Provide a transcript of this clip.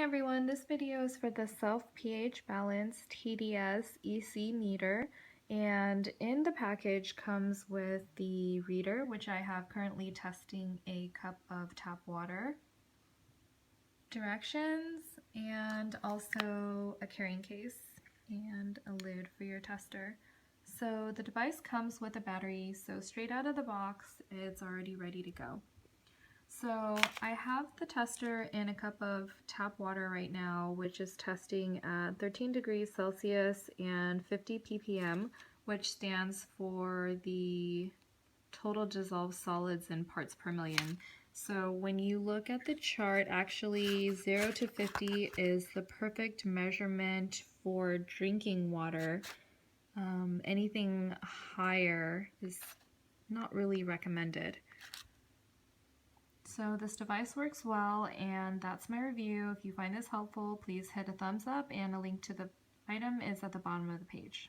everyone, this video is for the selpHbalance TDS EC meter, and in the package comes with the reader, which I have currently testing a cup of tap water, directions, and also a carrying case and a lid for your tester. So the device comes with a battery, so straight out of the box it's already ready to go. So I have the tester in a cup of tap water right now, which is testing at 13 degrees Celsius and 50 ppm, which stands for the total dissolved solids in parts per million. So when you look at the chart, actually 0 to 50 is the perfect measurement for drinking water. Anything higher is not really recommended. So this device works well, and that's my review. If you find this helpful, please hit a thumbs up, and a link to the item is at the bottom of the page.